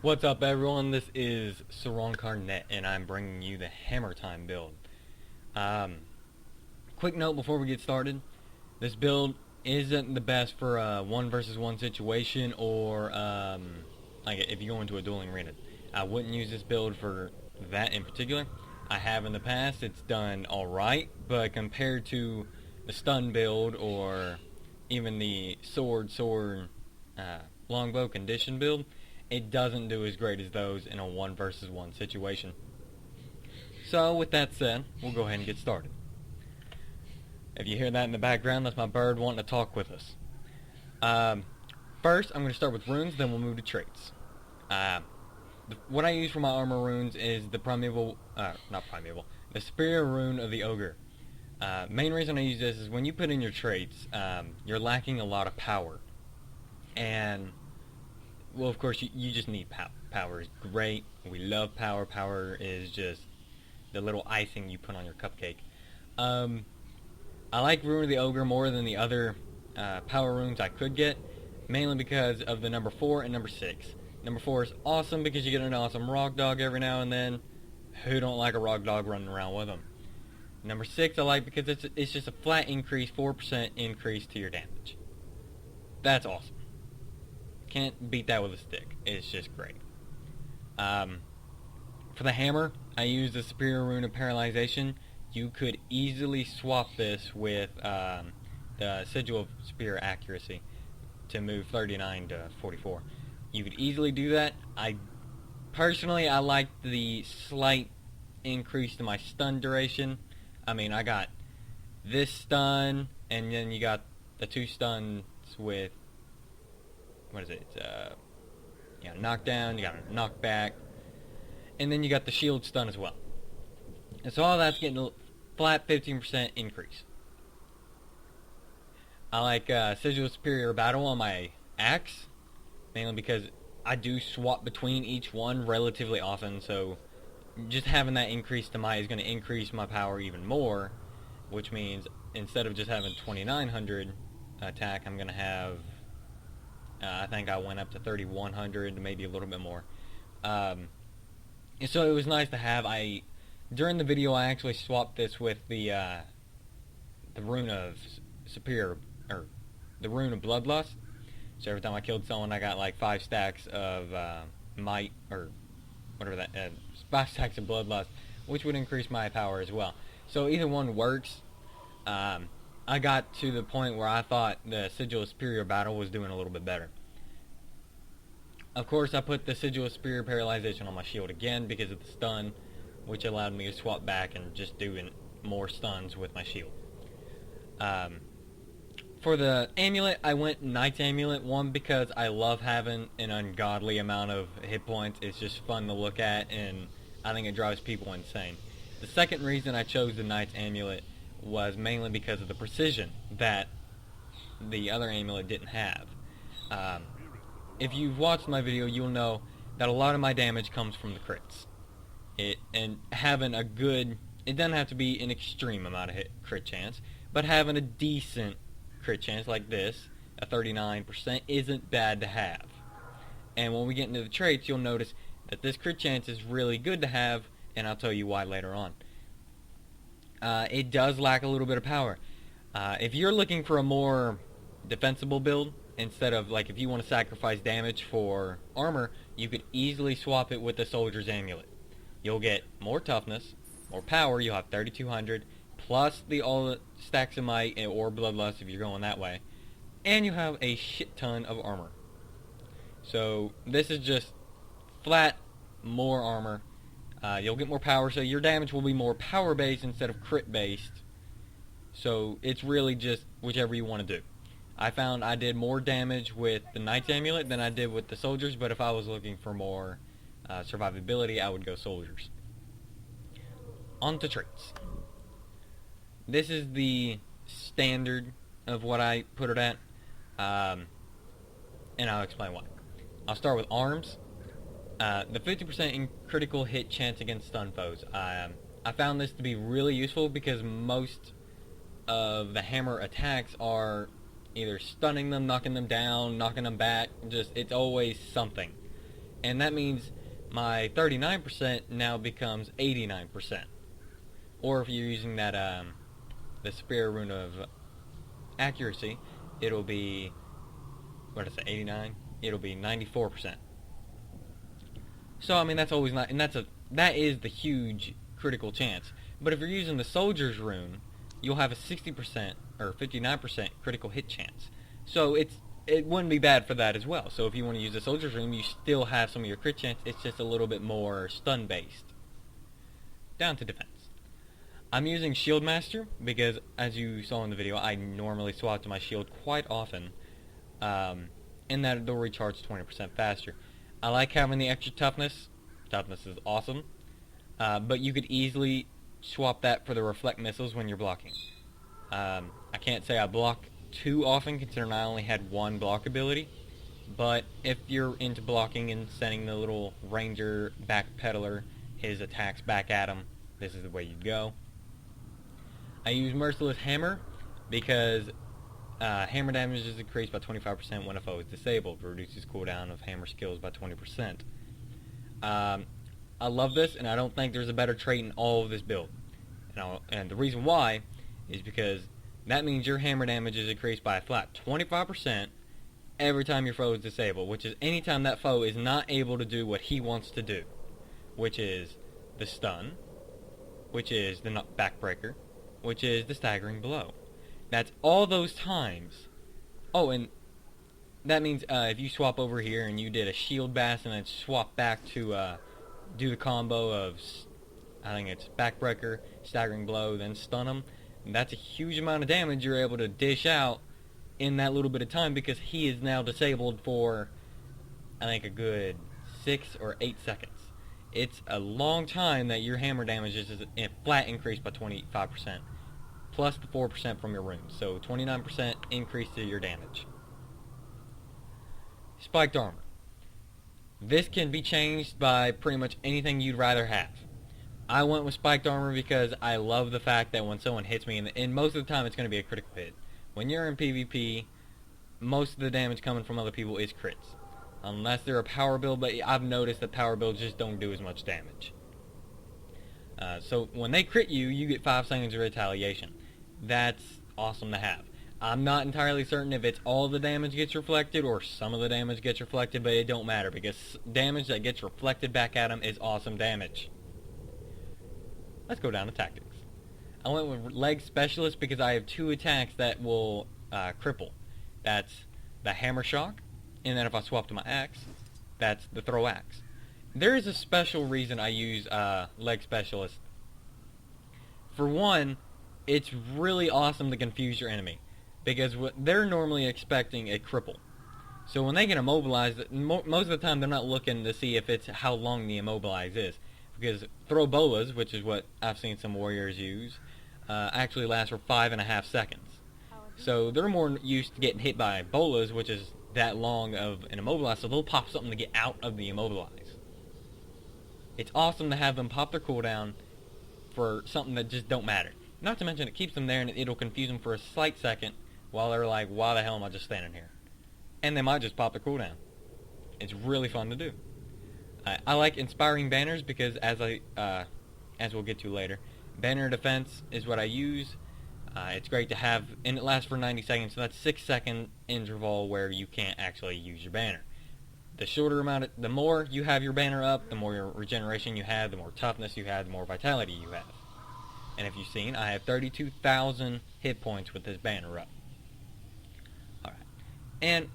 What's up, everyone? This is Sorankar, and I'm bringing you the Hammertime build. Quick note before we get started: this build isn't the best for a 1 versus 1 situation, or like if you go into a dueling arena. I wouldn't use this build for that in particular. I have in the past; it's done all right, but compared to the stun build or even the sword longbow condition build, it doesn't do as great as those in a 1 versus 1 situation. So with that said, we'll go ahead and get started. If you hear that in the background, that's my bird wanting to talk with us. First, I'm going to start with runes, then we'll move to traits. What I use for my armor runes is the the superior rune of the ogre. Main reason I use this is when you put in your traits, you're lacking a lot of power. And well, of course, you just need power. Power is great. We love power. Power is just the little icing you put on your cupcake. I like Rune of the Ogre more than the other power runes I could get, mainly because of the number 4 and number 6. Number 4 is awesome because you get an awesome rock dog every now and then. Who don't like a rock dog running around with them? Number 6 I like because it's just a flat increase, 4% increase to your damage. That's awesome. Can't beat that with a stick. It's just great. For the hammer, I use the superior rune of paralyzation. You could easily swap this with the sigil of superior accuracy to move 39 to 44. You could easily do that. Personally, I like the slight increase to my stun duration. I mean, I got this stun, and then you got the 2 stuns with, what is it? You got a knockdown, you got a knockback, and then you got the shield stun as well. And so all that's getting a flat 15% increase. I like Sigil of Superior Battle on my axe, mainly because I do swap between each one relatively often, so just having that increase to my is going to increase my power even more, which means instead of just having 2900 attack, I'm going to have I think I went up to 3,100, maybe a little bit more. And so it was nice to have. During the video, I actually swapped this with the rune of superior, or the rune of bloodlust. So every time I killed someone, I got like 5 stacks of might, or whatever that, 5 stacks of bloodlust, which would increase my power as well. So either one works. I got to the point where I thought the Sigil of Superior Battle was doing a little bit better. Of course, I put the Sigil of Superior Paralyzation on my shield again because of the stun, which allowed me to swap back and just doing more stuns with my shield. For the amulet, I went Knight's Amulet, one because I love having an ungodly amount of hit points. It's just fun to look at, and I think it drives people insane. The second reason I chose the Knight's Amulet was mainly because of the precision that the other amulet didn't have. If you've watched my video, you'll know that a lot of my damage comes from the crits. And having a good, it doesn't have to be an extreme amount of crit chance, but having a decent crit chance like this, a 39%, isn't bad to have. And when we get into the traits, you'll notice that this crit chance is really good to have, and I'll tell you why later on. It does lack a little bit of power. If you're looking for a more defensible build, instead of, like, if you want to sacrifice damage for armor, you could easily swap it with the Soldier's Amulet. You'll get more toughness, more power. You'll have 3,200, plus all the stacks of might or bloodlust if you're going that way, and you have a shit ton of armor. So this is just flat more armor. You'll get more power, so your damage will be more power-based instead of crit-based. So it's really just whichever you want to do. I found I did more damage with the Knight's Amulet than I did with the Soldiers, but if I was looking for more survivability, I would go Soldiers. On to traits. This is the standard of what I put it at, and I'll explain why. I'll start with arms. The 50% in critical hit chance against stun foes. I found this to be really useful because most of the hammer attacks are either stunning them, knocking them down, knocking them back. Just, it's always something. And that means my 39% now becomes 89%. Or if you're using that the superior rune of accuracy, it'll be, what is it, 89? It'll be 94%. So I mean that's always not, and that is the huge critical chance. But if you're using the soldier's rune, you'll have a 60% or 59% critical hit chance. So it wouldn't be bad for that as well. So if you want to use the soldier's rune, you still have some of your crit chance. It's just a little bit more stun based. Down to defense. I'm using Shield Master because, as you saw in the video, I normally swap to my shield quite often, and that it'll recharge 20% faster. I like having the extra toughness. Toughness is awesome, but you could easily swap that for the reflect missiles when you're blocking. I can't say I block too often considering I only had one block ability, but if you're into blocking and sending the little ranger backpedaler his attacks back at him, this is the way you'd go. I use Merciless Hammer because hammer damage is increased by 25% when a foe is disabled. Reduces cooldown of hammer skills by 20%. I love this, and I don't think there's a better trait in all of this build. And the reason why is because that means your hammer damage is increased by a flat 25% every time your foe is disabled, which is anytime that foe is not able to do what he wants to do, which is the stun, which is the backbreaker, which is the staggering blow. That's all those times. Oh, and that means if you swap over here and you did a shield bass and then swap back to do the combo of, I think it's backbreaker, staggering blow, then stun him, that's a huge amount of damage you're able to dish out in that little bit of time because he is now disabled for, I think, a good 6 or 8 seconds. It's a long time that your hammer damage is a flat increase by 25%, plus the 4% from your runes, so 29% increase to your damage. Spiked armor. This can be changed by pretty much anything you'd rather have. I went with spiked armor because I love the fact that when someone hits me, and most of the time it's going to be a critical hit. When you're in PvP, most of the damage coming from other people is crits. Unless they're a power build, but I've noticed that power builds just don't do as much damage. So when they crit you, you get 5 seconds of retaliation. That's awesome to have. I'm not entirely certain if it's all the damage gets reflected or some of the damage gets reflected, but it don't matter because damage that gets reflected back at them is awesome damage. Let's go down to tactics. I went with leg specialist because I have 2 attacks that will cripple. That's the hammer shock, and then if I swap to my axe, that's the throw axe. There is a special reason I use leg specialist. For one, it's really awesome to confuse your enemy because they're normally expecting a cripple. So when they get immobilized, most of the time they're not looking to see if it's how long the immobilize is, because throw bolas, which is what I've seen some warriors use, actually last for 5.5 seconds. So they're more used to getting hit by bolas, which is that long of an immobilize, so they'll pop something to get out of the immobilize. It's awesome to have them pop their cooldown for something that just don't matter. Not to mention it keeps them there and it'll confuse them for a slight second while they're like, why the hell am I just standing here? And they might just pop their cooldown. It's really fun to do. I like inspiring banners because as we'll get to later, banner defense is what I use. It's great to have, and it lasts for 90 seconds, so that's 6-second interval where you can't actually use your banner. The shorter amount, the more you have your banner up, the more regeneration you have, the more toughness you have, the more vitality you have. And if you've seen, I have 32,000 hit points with this banner up. Alright. And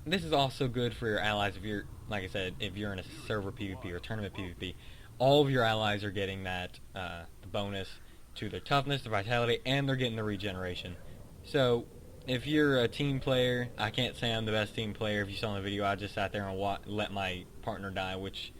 this is also good for your allies if you're, like I said, if you're in a server PvP or tournament PvP. All of your allies are getting that the bonus to their toughness, their vitality, and they're getting the regeneration. So, if you're a team player, I can't say I'm the best team player. If you saw in the video, I just sat there and let my partner die, which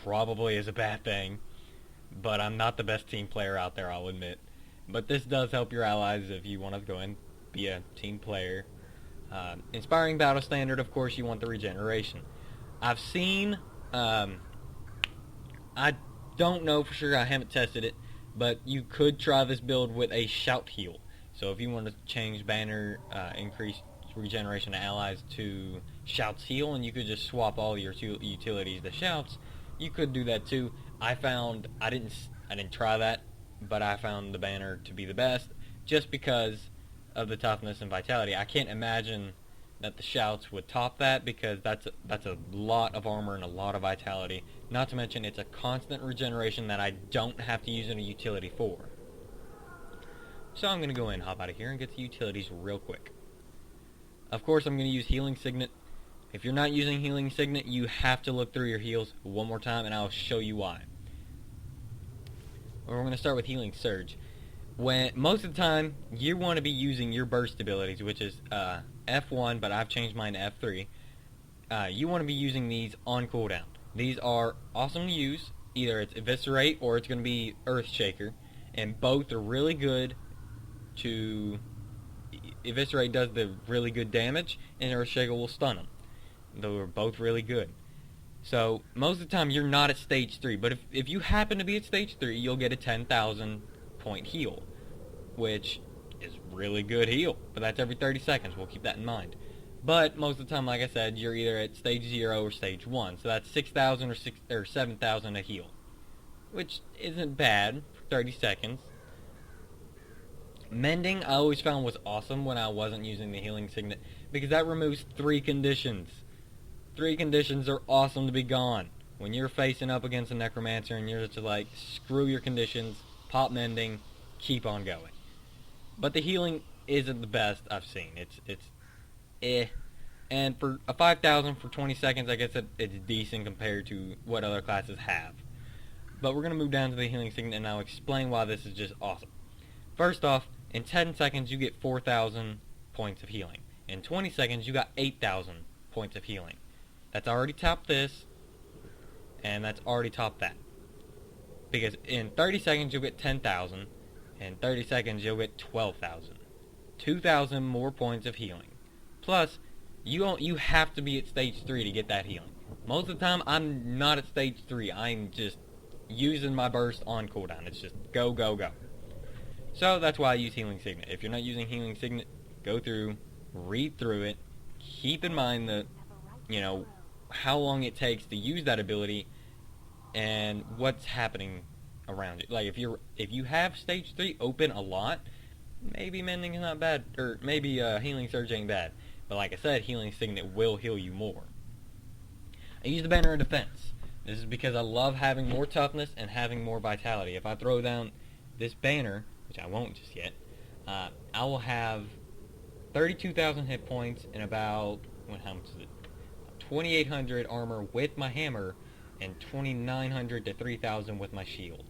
probably is a bad thing. But I'm not the best team player out there, I'll admit. But this does help your allies if you want to go and be a team player. Inspiring battle standard, of course, you want the regeneration. I've seen, I don't know for sure, I haven't tested it, but you could try this build with a shout heal. So if you want to change banner, increase regeneration to allies to Shout's heal, and you could just swap all your utilities to Shouts. You could do that too. I didn't try that, but I found the banner to be the best just because of the toughness and vitality. I can't imagine that the Shouts would top that, because that's a lot of armor and a lot of vitality. Not to mention it's a constant regeneration that I don't have to use in a utility for. So I'm going to go in, hop out of here, and get the utilities real quick. Of course, I'm going to use Healing Signet. If you're not using Healing Signet, you have to look through your heals one more time, and I'll show you why. We're going to start with Healing Surge. When most of the time, you want to be using your burst abilities, which is F1, but I've changed mine to F3. You want to be using these on cooldown. These are awesome to use. Either it's Eviscerate or it's going to be Earthshaker, and both are really good to... Eviscerate does the really good damage, and Earthshaker will stun them. Those are both really good. So, most of the time you're not at stage 3, but if you happen to be at stage 3, you'll get a 10,000 point heal, which is really good heal, but that's every 30 seconds, we'll keep that in mind. But most of the time, like I said, you're either at stage 0 or stage 1, so that's 6,000 or 7,000 a heal, which isn't bad for 30 seconds. Mending I always found was awesome when I wasn't using the Healing Signet, because that removes 3 conditions. 3 conditions are awesome to be gone. When you're facing up against a Necromancer and you're just like, screw your conditions, pop Mending, keep on going. But the healing isn't the best I've seen. It's eh. And for a 5,000 for 20 seconds, I guess it's decent compared to what other classes have. But we're going to move down to the Healing Signet, and I'll explain why this is just awesome. First off, in 10 seconds you get 4,000 points of healing. In 20 seconds you got 8,000 points of healing. That's already topped this, and that's already topped that. Because in 30 seconds you'll get 10,000, in 30 seconds you'll get 12,000. 2,000 more points of healing. Plus, you have to be at stage 3 to get that healing. Most of the time I'm not at stage 3, I'm just using my burst on cooldown. It's just go, go, go. So that's why I use Healing Signet. If you're not using Healing Signet, go through, read through it, keep in mind that, how long it takes to use that ability and what's happening around it. Like if you have stage 3 open a lot, maybe Mending is not bad, or maybe Healing Surge ain't bad. But like I said, Healing Signet will heal you more. I use the banner of defense. This is because I love having more toughness and having more vitality. If I throw down this banner, which I won't just yet, I will have 32,000 hit points and about, how much is it? 2,800 armor with my hammer, and 2,900 to 3,000 with my shield.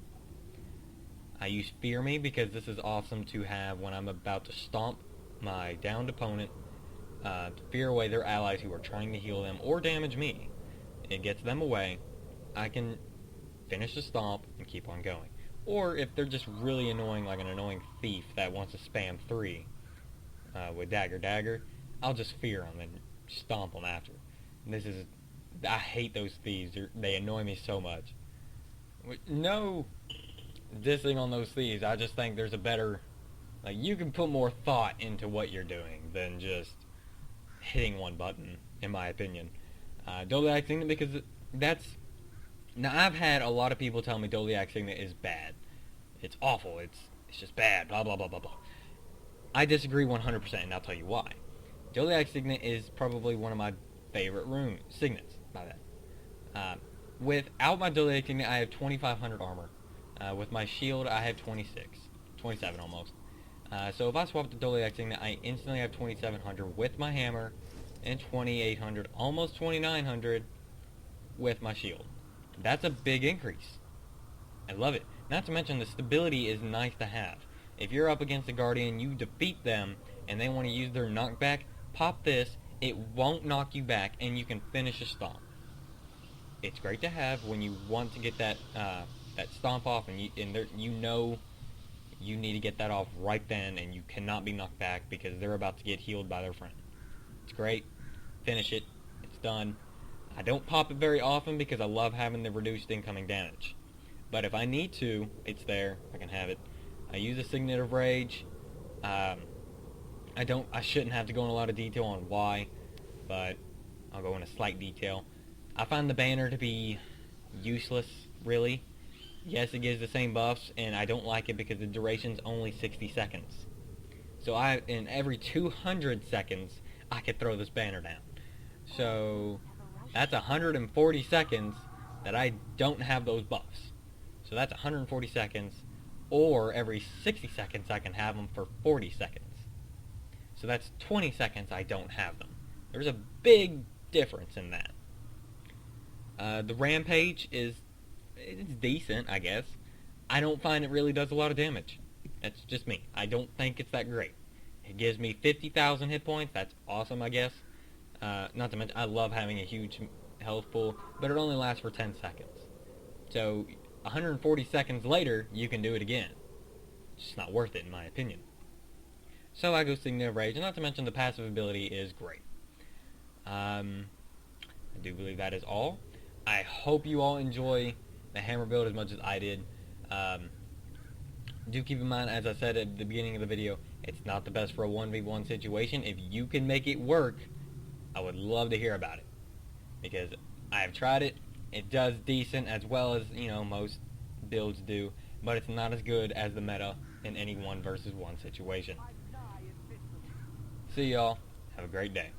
I use Fear Me because this is awesome to have when I'm about to stomp my downed opponent, to fear away their allies who are trying to heal them or damage me. It gets them away. I can finish the stomp and keep on going. Or if they're just really annoying, like an annoying thief that wants to spam 3 with dagger, I'll just fear them and stomp them after. I hate those thieves. They annoy me so much. No dissing on those thieves. I just think there's a better... you can put more thought into what you're doing than just hitting one button, in my opinion. Doliac Signet, because that's... Now, I've had a lot of people tell me Doliac Signet is bad. It's awful. It's just bad. Blah, blah, blah, blah, blah. I disagree 100%, and I'll tell you why. Doliac Signet is probably one of my favorite signets, by that. Without my Doliac Signet, I have 2,500 armor. With my shield, I have 27 almost. So if I swap the Doliac Signet, I instantly have 2,700 with my hammer, and 2,800, almost 2,900 with my shield. That's a big increase. I love it. Not to mention the stability is nice to have. If you're up against a Guardian, you defeat them, and they want to use their knockback, pop this, it won't knock you back, and you can finish a stomp. It's great to have when you want to get that stomp off, and you know you need to get that off right then, and you cannot be knocked back because they're about to get healed by their friend. It's great. Finish it. It's done. I don't pop it very often because I love having the reduced incoming damage. But if I need to, it's there. I can have it. I use a Signet of Rage. I shouldn't have to go in a lot of detail on why, but I'll go into slight detail. I find the banner to be useless, really. Yes, it gives the same buffs, and I don't like it because the duration's only 60 seconds. So in every 200 seconds, I could throw this banner down. So that's 140 seconds that I don't have those buffs. So that's 140 seconds, or every 60 seconds I can have them for 40 seconds. So that's 20 seconds I don't have them. There's a big difference in that. The Rampage it's decent, I guess. I don't find it really does a lot of damage. That's just me. I don't think it's that great. It gives me 50,000 hit points. That's awesome, I guess. Not to mention, I love having a huge health pool, but it only lasts for 10 seconds. So 140 seconds later, you can do it again. It's just not worth it, in my opinion. So I go Signet Rage, and not to mention the passive ability is great. I do believe that is all. I hope you all enjoy the hammer build as much as I did. Do keep in mind, as I said at the beginning of the video, it's not the best for a 1v1 situation. If you can make it work, I would love to hear about it. Because I have tried it. It does decent as well as, most builds do. But it's not as good as the meta in any 1 versus 1 situation. See y'all. Have a great day.